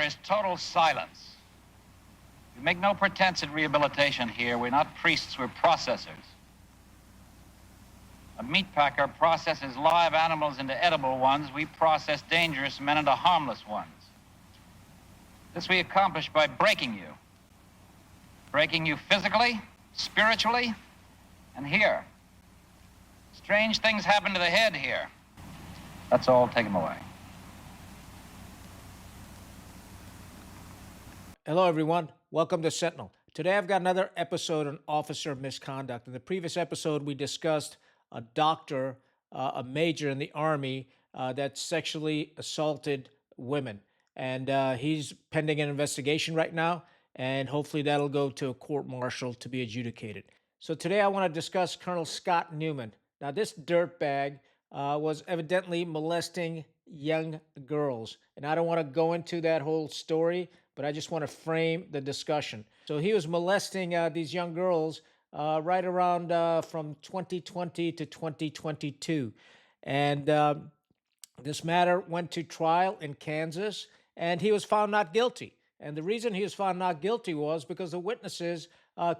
is total silence. We make no pretense at rehabilitation here. We're not priests, we're processors. A meat packer processes live animals into edible ones. We process dangerous men into harmless ones. This we accomplish by breaking you. Breaking you physically, spiritually, and here. Strange things happen to the head here. That's all. Take them away. Hello, everyone. Welcome to Sentinel. Today, I've got another episode on officer misconduct. In the previous episode, we discussed a doctor, a major in the Army, that sexually assaulted women. And he's pending an investigation right now, and hopefully that'll go to a court-martial to be adjudicated. So today, I want to discuss Colonel Scott Nauman. Now, this dirtbag was evidently molesting young girls. And I don't want to go into that whole story, but I just want to frame the discussion. So he was molesting these young girls right around from 2020 to 2022. And this matter went to trial in Kansas, and he was found not guilty. And the reason he was found not guilty was because the witnesses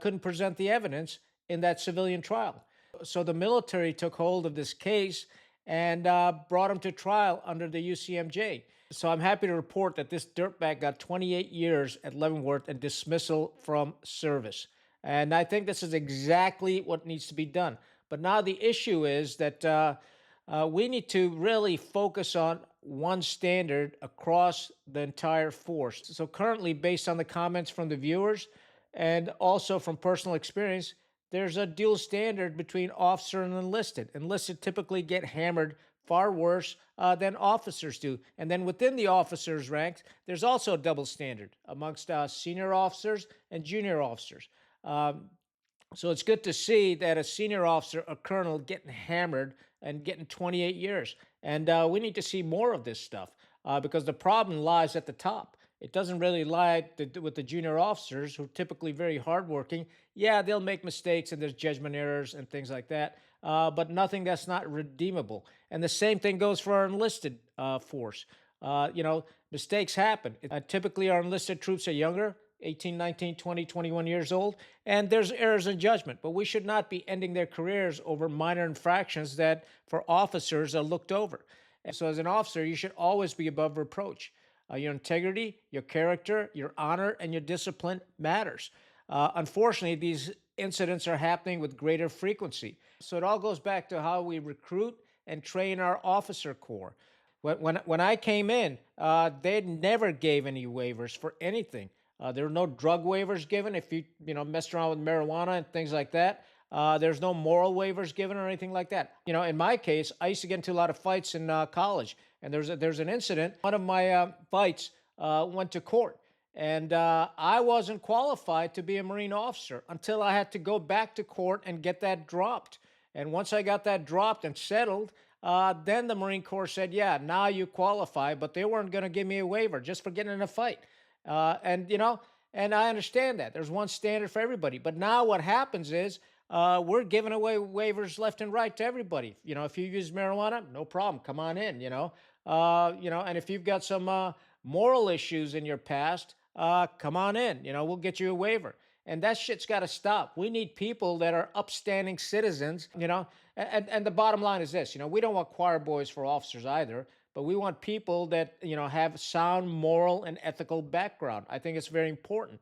couldn't present the evidence in that civilian trial. So the military took hold of this case and brought him to trial under the UCMJ. So I'm happy to report that this dirtbag got 28 years at Leavenworth and dismissal from service. And I think this is exactly what needs to be done. But now the issue is that we need to really focus on one standard across the entire force. So currently, based on the comments from the viewers and also from personal experience, there's a dual standard between officer and enlisted. Enlisted typically get hammered far worse than officers do. And then within the officers' ranks, there's also a double standard amongst senior officers and junior officers. So it's good to see that a senior officer, a colonel, getting hammered and getting 28 years. And we need to see more of this stuff because the problem lies at the top. It doesn't really lie with the junior officers, who are typically very hardworking. Yeah, they'll make mistakes and there's judgment errors and things like that, but nothing that's not redeemable. And the same thing goes for our enlisted force. Mistakes happen. Typically, our enlisted troops are younger, 18, 19, 20, 21 years old, and there's errors in judgment. But we should not be ending their careers over minor infractions that, for officers, are looked over. And so as an officer, you should always be above reproach. Your integrity, your character, your honor, and your discipline matters. Unfortunately, these incidents are happening with greater frequency. So it all goes back to how we recruit and train our officer corps. When I came in, they never gave any waivers for anything. There were no drug waivers given if you messed around with marijuana and things like that. There's no moral waivers given or anything like that. In my case, I used to get into a lot of fights in college. And there's an incident. One of my fights went to court. And I wasn't qualified to be a Marine officer until I had to go back to court and get that dropped. And once I got that dropped and settled, then the Marine Corps said, yeah, now you qualify. But they weren't going to give me a waiver just for getting in a fight. And I understand that. There's one standard for everybody. But now what happens is we're giving away waivers left and right to everybody. If you use marijuana, no problem. Come on in, and if you've got some moral issues in your past, come on in, we'll get you a waiver. And that shit's got to stop. We need people that are upstanding citizens, and the bottom line is this, we don't want choir boys for officers either, but we want people that, have sound moral and ethical background. I think it's very important.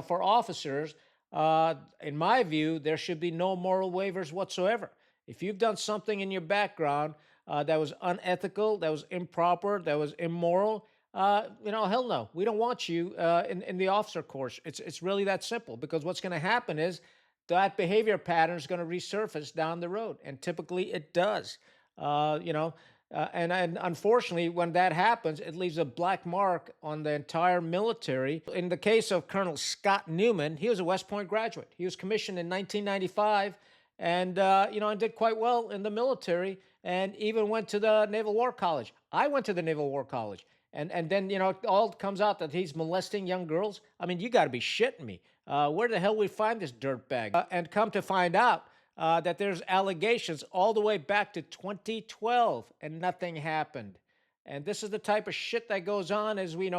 For officers, in my view, there should be no moral waivers whatsoever. If you've done something in your background that was unethical, that was improper, that was immoral, hell no. We don't want you in the officer course. It's really that simple, because what's going to happen is that behavior pattern is going to resurface down the road, and typically it does. And unfortunately, when that happens, it leaves a black mark on the entire military. In the case of Colonel Scott Nauman, he was a West Point graduate. He was commissioned in 1995 and, and did quite well in the military, and even went to the Naval War College. I went to the Naval War College. And then, it all comes out that he's molesting young girls. I mean, you got to be shitting me. Where the hell we find this dirtbag? And come to find out, that there's allegations all the way back to 2012, and nothing happened. And this is the type of shit that goes on as we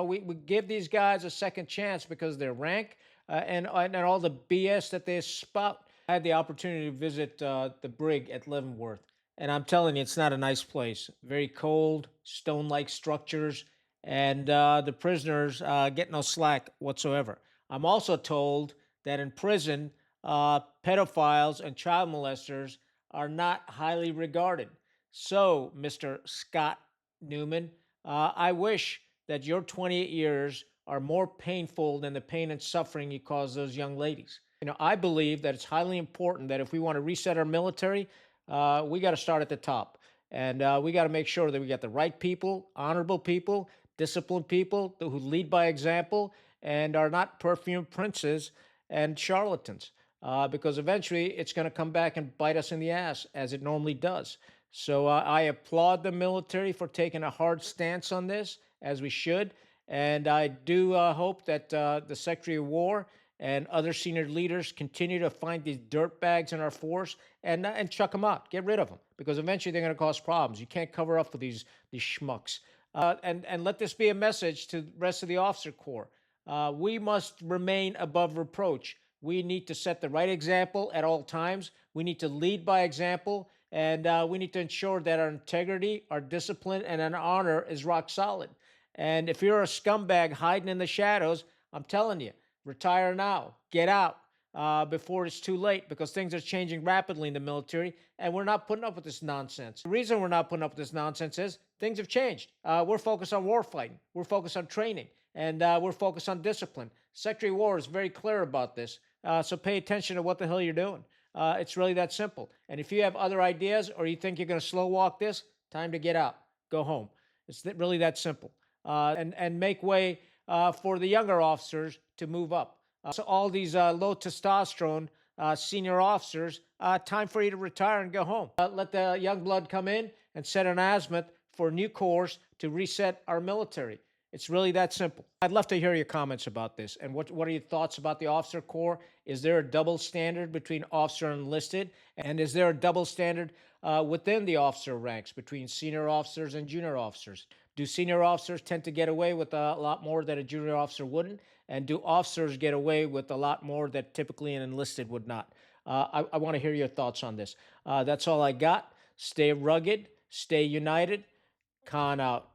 give these guys a second chance because of their rank and all the BS that they spout. I had the opportunity to visit the brig at Leavenworth, and I'm telling you, it's not a nice place. Very cold, stone-like structures, and the prisoners get no slack whatsoever. I'm also told that in prison, pedophiles and child molesters are not highly regarded. So, Mr. Scott Newman, I wish that your 28 years are more painful than the pain and suffering you cause those young ladies. I believe that it's highly important that if we want to reset our military, we got to start at the top. And we got to make sure that we got the right people, honorable people, disciplined people who lead by example and are not perfume princes and charlatans. Because eventually it's going to come back and bite us in the ass, as it normally does. So I applaud the military for taking a hard stance on this, as we should. And I do hope that the Secretary of War and other senior leaders continue to find these dirtbags in our force and chuck them out, get rid of them, because eventually they're going to cause problems. You can't cover up for these schmucks. And let this be a message to the rest of the officer corps. We must remain above reproach. We need to set the right example at all times. We need to lead by example, and we need to ensure that our integrity, our discipline, and our honor is rock solid. And if you're a scumbag hiding in the shadows, I'm telling you, retire now. Get out before it's too late, because things are changing rapidly in the military, and we're not putting up with this nonsense. The reason we're not putting up with this nonsense is things have changed. We're focused on war fighting. We're focused on training, and we're focused on discipline. Secretary of War is very clear about this. So pay attention to what the hell you're doing. It's really that simple. And if you have other ideas or you think you're going to slow walk this, time to get out. Go home. It's really that simple. And make way for the younger officers to move up. So all these low testosterone senior officers, time for you to retire and go home. Let the young blood come in and set an azimuth for a new course to reset our military. It's really that simple. I'd love to hear your comments about this. And what are your thoughts about the officer corps? Is there a double standard between officer and enlisted? And is there a double standard within the officer ranks between senior officers and junior officers? Do senior officers tend to get away with a lot more that a junior officer wouldn't? And do officers get away with a lot more that typically an enlisted would not? I want to hear your thoughts on this. That's all I got. Stay rugged, stay united. Khan out.